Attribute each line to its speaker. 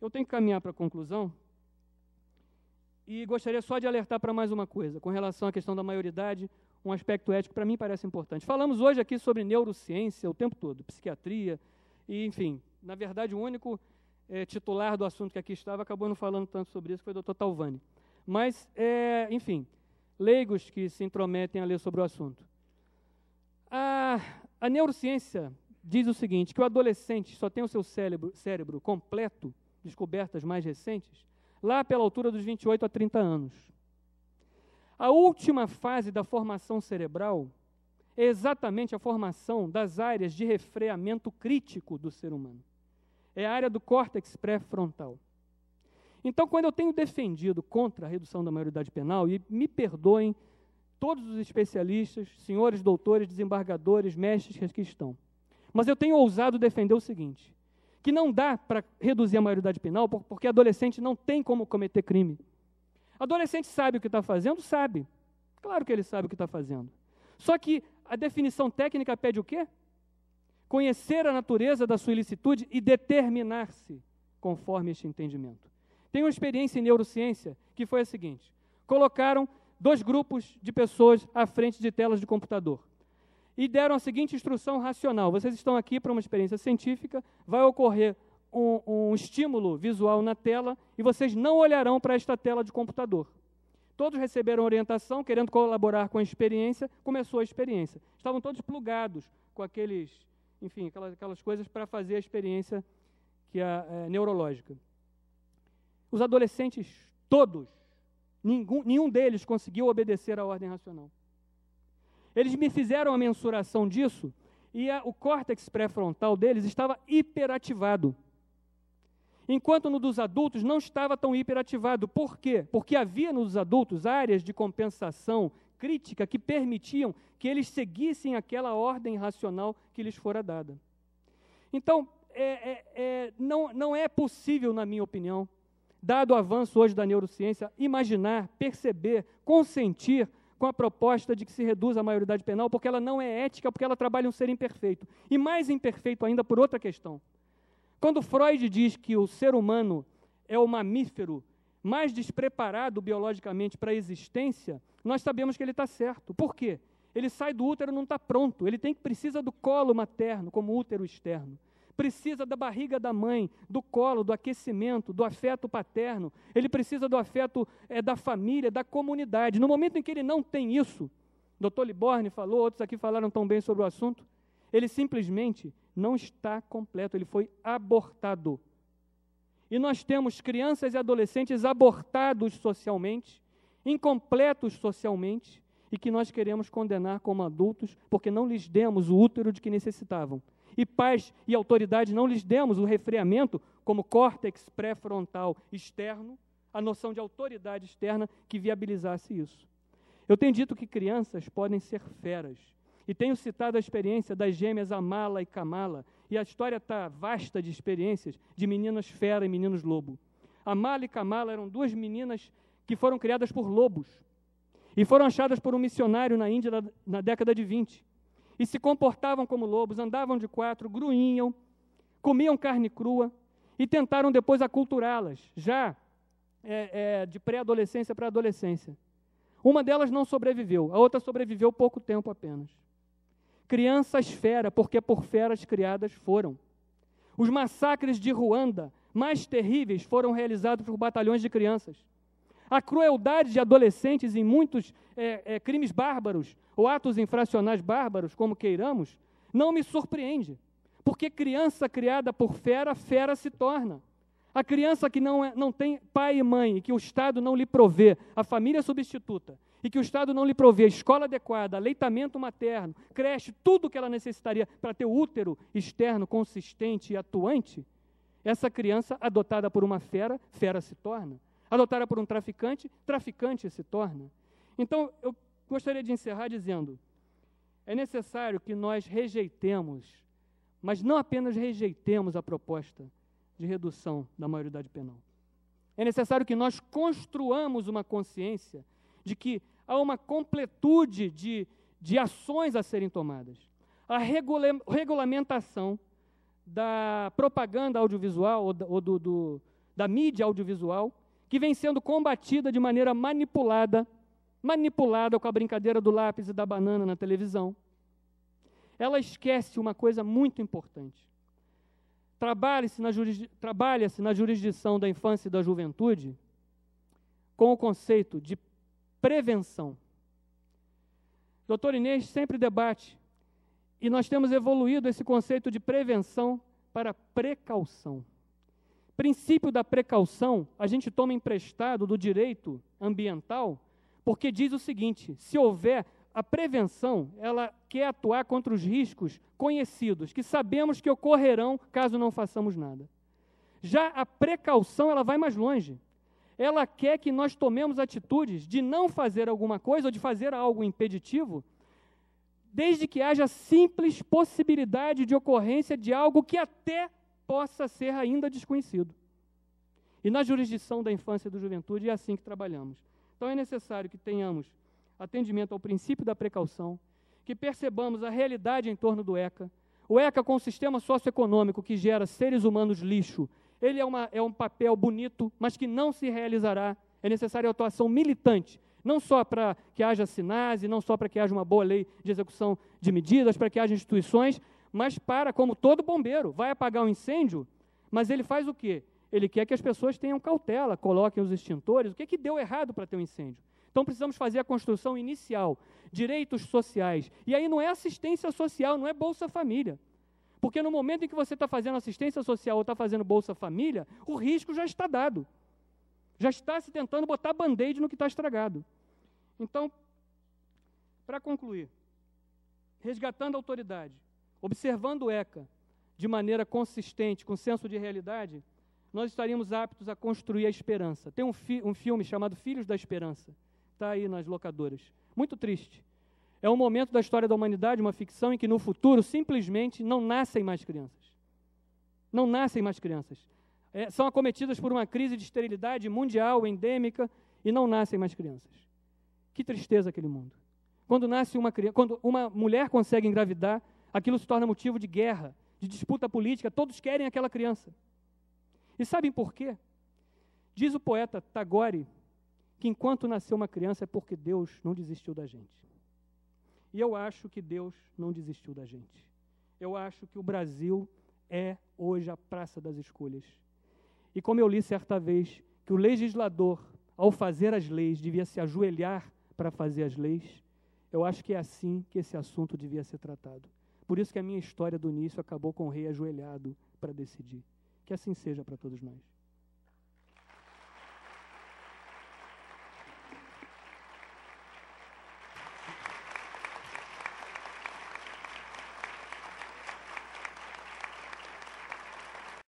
Speaker 1: Eu tenho que caminhar para a conclusão e gostaria só de alertar para mais uma coisa, com relação à questão da maioridade, um aspecto ético para mim parece importante. Falamos hoje aqui sobre neurociência o tempo todo, psiquiatria, e enfim, na verdade o único titular do assunto que aqui estava acabou não falando tanto sobre isso, que foi o Dr. Talvani. Mas, enfim, leigos que se intrometem a ler sobre o assunto. A neurociência diz o seguinte, que o adolescente só tem o seu cérebro completo, descobertas mais recentes, lá pela altura dos 28 a 30 anos. A última fase da formação cerebral é exatamente a formação das áreas de refreamento crítico do ser humano. É a área do córtex pré-frontal. Então, quando eu tenho defendido contra a redução da maioridade penal, e me perdoem todos os especialistas, senhores doutores, desembargadores, mestres que aqui estão, mas eu tenho ousado defender o seguinte, que não dá para reduzir a maioridade penal, porque adolescente não tem como cometer crime. Adolescente sabe o que está fazendo? Sabe. Claro que ele sabe o que está fazendo. Só que a definição técnica pede o quê? Conhecer a natureza da sua ilicitude e determinar-se conforme este entendimento. Tem uma experiência em neurociência que foi a seguinte, colocaram 2 grupos de pessoas à frente de telas de computador e deram a seguinte instrução racional, vocês estão aqui para uma experiência científica, vai ocorrer um estímulo visual na tela e vocês não olharão para esta tela de computador. Todos receberam orientação, querendo colaborar com a experiência, começou a experiência. Estavam todos plugados com aquelas coisas para fazer a experiência neurológica. Os adolescentes, todos, nenhum deles conseguiu obedecer à ordem racional. Eles me fizeram a mensuração disso e o córtex pré-frontal deles estava hiperativado. Enquanto no dos adultos não estava tão hiperativado. Por quê? Porque havia nos adultos áreas de compensação crítica que permitiam que eles seguissem aquela ordem racional que lhes fora dada. Então, não é possível, na minha opinião, dado o avanço hoje da neurociência, imaginar, perceber, consentir com a proposta de que se reduza a maioridade penal, porque ela não é ética, porque ela trabalha um ser imperfeito. E mais imperfeito ainda por outra questão. Quando Freud diz que o ser humano é o mamífero mais despreparado biologicamente para a existência, nós sabemos que ele está certo. Por quê? Ele sai do útero e não está pronto. Ele precisa do colo materno, como útero externo. Precisa da barriga da mãe, do colo, do aquecimento, do afeto paterno. Ele precisa do afeto da família, da comunidade. No momento em que ele não tem isso, Dr. Liborne falou, outros aqui falaram tão bem sobre o assunto, ele simplesmente não está completo, ele foi abortado. E nós temos crianças e adolescentes abortados socialmente, incompletos socialmente, e que nós queremos condenar como adultos, porque não lhes demos o útero de que necessitavam. E pais e autoridades não lhes demos o refreamento como córtex pré-frontal externo, a noção de autoridade externa que viabilizasse isso. Eu tenho dito que crianças podem ser feras, e tenho citado a experiência das gêmeas Amala e Kamala, e a história está vasta de experiências de meninas fera e meninos lobo. Amala e Kamala eram 2 meninas que foram criadas por lobos, e foram achadas por um missionário na Índia na década de 20, e se comportavam como lobos, andavam de 4, gruinham, comiam carne crua, e tentaram depois aculturá-las, já de pré-adolescência para adolescência. Uma delas não sobreviveu, a outra sobreviveu pouco tempo apenas. Crianças fera, porque por feras criadas foram. Os massacres de Ruanda, mais terríveis, foram realizados por batalhões de crianças. A crueldade de adolescentes em muitos crimes bárbaros, ou atos infracionais bárbaros, como queiramos, não me surpreende, porque criança criada por fera, fera se torna. A criança que não tem pai e mãe, e que o Estado não lhe provê a família substituta, e que o Estado não lhe provê a escola adequada, aleitamento materno, creche, tudo o que ela necessitaria para ter o útero externo consistente e atuante, essa criança adotada por uma fera, fera se torna. Adotada por um traficante, traficante se torna. Então, eu gostaria de encerrar dizendo, é necessário que nós rejeitemos, mas não apenas rejeitemos a proposta de redução da maioridade penal. É necessário que nós construamos uma consciência de que há uma completude de ações a serem tomadas. A regulamentação da propaganda audiovisual ou da mídia audiovisual, que vem sendo combatida de maneira manipulada com a brincadeira do lápis e da banana na televisão. Ela esquece uma coisa muito importante. Trabalha-se na jurisdição da infância e da juventude com o conceito de prevenção. Dr. Inês sempre debate, e nós temos evoluído esse conceito de prevenção para precaução. Princípio da precaução, a gente toma emprestado do direito ambiental, porque diz o seguinte: se houver a prevenção, ela quer atuar contra os riscos conhecidos, que sabemos que ocorrerão caso não façamos nada. Já a precaução, ela vai mais longe. Ela quer que nós tomemos atitudes de não fazer alguma coisa ou de fazer algo impeditivo, desde que haja simples possibilidade de ocorrência de algo que até possa ser ainda desconhecido. E na jurisdição da infância e da juventude é assim que trabalhamos. Então é necessário que tenhamos atendimento ao princípio da precaução, que percebamos a realidade em torno do ECA. O ECA, com o sistema socioeconômico que gera seres humanos lixo, ele é um papel bonito, mas que não se realizará. É necessária a atuação militante, não só para que haja SINASE, não só para que haja uma boa lei de execução de medidas, para que haja instituições, mas para, como todo bombeiro, vai apagar um incêndio, mas ele faz o quê? Ele quer que as pessoas tenham cautela, coloquem os extintores. O que deu errado para ter um incêndio? Então, precisamos fazer a construção inicial, direitos sociais. E aí não é assistência social, não é Bolsa Família. Porque no momento em que você está fazendo assistência social ou está fazendo Bolsa Família, o risco já está dado. Já está se tentando botar band-aid no que está estragado. Então, para concluir, resgatando a autoridade, observando o ECA de maneira consistente, com senso de realidade, nós estaríamos aptos a construir a esperança. Tem um filme chamado Filhos da Esperança, está aí nas locadoras. Muito triste. É um momento da história da humanidade, uma ficção em que no futuro simplesmente não nascem mais crianças. Não nascem mais crianças. São acometidas por uma crise de esterilidade mundial, endêmica, e não nascem mais crianças. Que tristeza aquele mundo. Quando uma mulher consegue engravidar, aquilo se torna motivo de guerra, de disputa política, todos querem aquela criança. E sabem por quê? Diz o poeta Tagore que enquanto nasceu uma criança é porque Deus não desistiu da gente. E eu acho que Deus não desistiu da gente. Eu acho que o Brasil é hoje a praça das escolhas. E como eu li certa vez, que o legislador, ao fazer as leis, devia se ajoelhar para fazer as leis, eu acho que é assim que esse assunto devia ser tratado. Por isso que a minha história do início acabou com o rei ajoelhado para decidir. Que assim seja para todos nós.